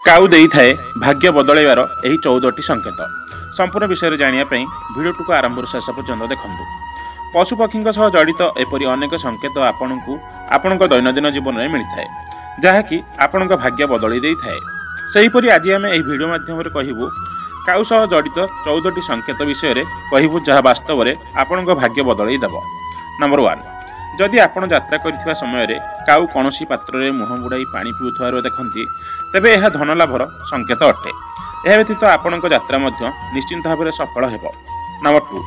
काऊ देइथाए भाग्य बदलैबार एही 14टी संकेत संपूर्ण विषय जानिया पई भिडियोटू को आरंभ शेष पर्यंत देखंतु। पशुपक्षी सह जड़ित एपरी अनेक संकेत आपनकु आपनक दैनंदिन जीवन में मिलता है जहाँकि आपनक भाग्य बदलै देइथाए। सेहीपरि आज आम एही भिडियो माध्यम कहबू काऊ सह जड़ित 14टी संकेत विषय कहबू जहाँ वास्तव में आपनक भाग्य बदलै देब। नंबर 1, जदि आपण यात्रा करिथिबा समय रे काऊ कौनसी पात्र रे मुह बुड़ाई पानी पिउथवार देखंती तेबे यह धनलाभर संकेत अटे। यह व्यतीत आपणक यात्रा मध्य निश्चिंत भाव में सफल हेब। नंबर 2,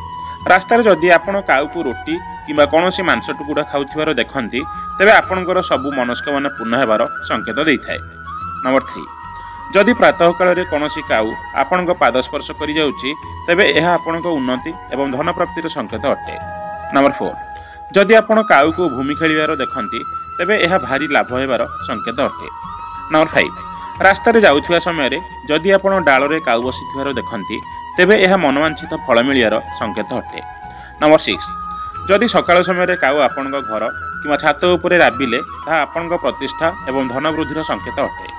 रास्तार जदि आपण काऊ को रोटी किंबा कौनसी मांस टुकुड़ा खाउथिबार देखंती तेबे आपणकर सबु मनस्कामना पूर्ण हेबार संकेत देइथाए। नंबर 3, जदि प्रातः काल रे कौनसी काऊ आपणक पाद स्पर्श करि जाउची तेबे यह आपणक उन्नति एवं धन प्राप्तिर संकेत अटे। नंबर 4, जदि आपण काऊ को भूमि खेलिबार देखंती तेबे यह भारी लाभ हेबार संकेत अटे। नंबर 5, रास्तार जाउथिबा समय रे जदि आपण डाल रे काऊ बसिथिबार देखंती तेबे यह मनवांछित फल मिलियार संकेत अटे। नंबर 6, जदि सकाळ समय रे काऊ आपणक घर किंवा छात उपरे राबिले ता आपणक प्रतिष्ठा एवं धन वृद्धिर संकेत अटे।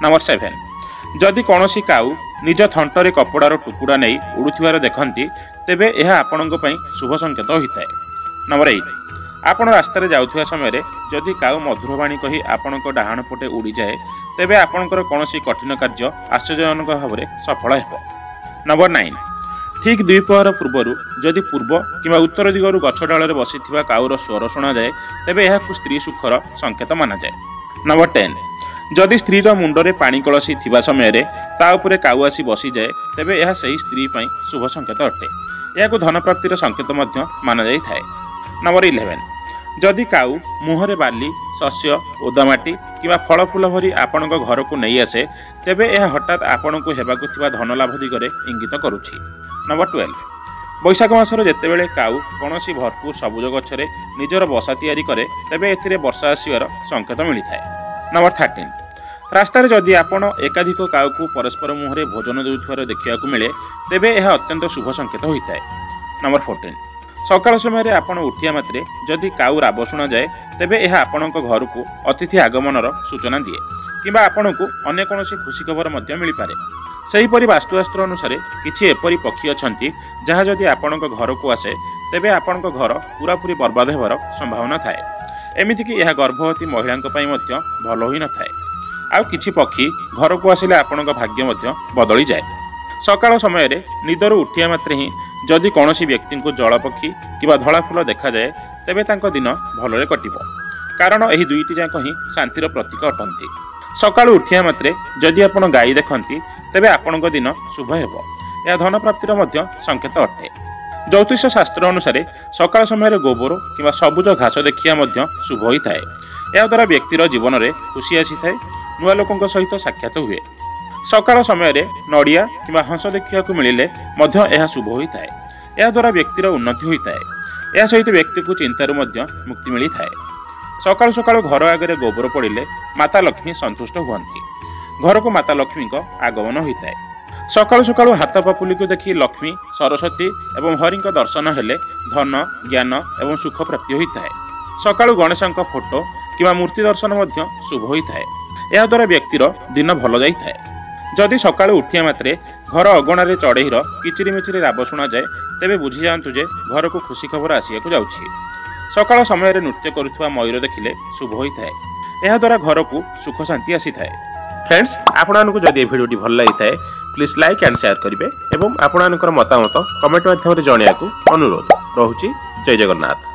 नंबर 7, जदि कौनसी काऊ निज थंटरे कपड़ार टुकुड़ा नहीं उड़ुथिबार देखंती तेबे यह आपणक पई शुभ संकेत होइताए। नंबर 8, आपण रास्तार जाउथिबा समय रे जदि काऊ मधुरवाणी कही आपणक डाहाण पटे उड़ी जाए तेबे आपणकर कौनसी कठिन कार्य आश्चर्यजनक भाव में सफल हेब। नंबर 9, ठीक द्विपहर पूर्व जदि पूर्व किंवा उत्तर दिगरु गछ डाल बसिथिबा काऊर स्वर शुणा जाए तेबे यह स्त्री सुखर संकेत माना जाए। नंबर 10, जदि स्त्रीर मुंडरे पानी कलसी थिबा समय रे ता उपरे काऊ आसी बसी जाए तेबे यह सही स्त्री पई शुभ संकेत अटे। यह धन प्राप्तिर संकेत मध्य माना जाई थाए। नंबर 11, जदि काऊ मुहरे बाली शस्य ओदामाटी किंवा फल फूल भरी आपणक घर को नहीं आसे तेबे यह हठात आपन को हेबाकु थिबा धन लाभ दिगरे इंगित करुछि। नंबर 12, बैशाख मासर जेतेबेले काऊ कौनसी भरपूर सबुज गछरे निजर बसा तैयारी करे तेबे एथिरे वर्षा आसिबार संकेत मिलिथाए। नंबर 13, रास्तार जदि आपण एकाधिक काऊ को परस्पर मुहरे भोजन देउथिबार देखियाकु मिले तेबे यह अत्यंत शुभ संकेत होइताए। नंबर 14, सकाळ समय आपन उठिया मात्रे जदि काऊ राब शुणा जाए तेबे यह आपणक घर को अतिथि आगमनर सूचना दिए किंबा आपन को अन्य कौनसी खुशी खबर मध्य मिल पारे। सेहीपरि वास्तुशास्त्र अनुसार किछि एपरि पक्षी अछंती जहाँ जदि आपणक घर को आसे तेबे आपणक घर पूरापूरी बर्बाद हेबार संभावना थाए। एमितिकि यह गर्भवती महिलांक पई मध्य भल होई न थाए। आउ किछि पक्षी घर को आसिले आपणक भाग्य मध्य बदली जाए। सकाळ समय रे निदरु उठिया मात्रे ही जदि कौनसी व्यक्ति को जल पक्षी किंवा धला फूल देखा जाए तेबे तांको दिन भलरे कटिबो, कारण एही दुईटी जाक ही शांतिर प्रतीक अटंती। सकाळु उठिया मात्रे जदि आपण गाई देखंती तेबे आपणक दिन शुभ हेबो। यह धन प्राप्तिर मध्य संकेत अटे। ज्योतिष शास्त्र अनुसार सकाळ समय गोबर किंवा सबुज घास देखिया मध्य शुभ होइथाए। या द्वारा व्यक्तिर जीवन में खुशी आसीथाए, नुआ लोकंक सहित साक्षात हुए। सकाळ समय नड़िया किंवा हंस देखा मिले मध्य यह शुभ होइथाए। या द्वारा व्यक्तिर उन्नति होइथाए। या सहित व्यक्ति को चिंतारू मध्य मुक्ति मिली थाए। सकाळु सकाळु घर आगे गोबर पड़िले माता लक्ष्मी संतुष्ट हुअंती। घर को माता लक्ष्मी को आगमन होइथाए। सकाळु सकाळु हाथ पापुली को देखि लक्ष्मी सरस्वती एवं हरि दर्शन हेले धन ज्ञान एवं सुख प्राप्ति होइथाए। सकाळु गणेशଙ୍କ फोटो किंवा मूर्ति दर्शन मध्य शुभ होइथाए। या द्वारा व्यक्तिर दिन भल जाइथाए। जदि सकाळु उठिया मात्रे घर अगणार चढ़ईर किचिरी मिचिरी राब शुणा जाए तेबे बुझी जातु जे घर को खुशी खबर आसिया जाउछि। सकाळ समय नृत्य करुवा मयूर देखिले शुभ होइथाए। यह द्वारा घर को सुख शांति आसी थाए। फ्रेंड्स, आपको जदि भिडियोटी भल लगी थाए प्लीज लाइक एंड शेयर करेंगे और आपणकर मतामत कमेंट माध्यम जनवाक अनुरोध। रहुछि। जय जगन्नाथ।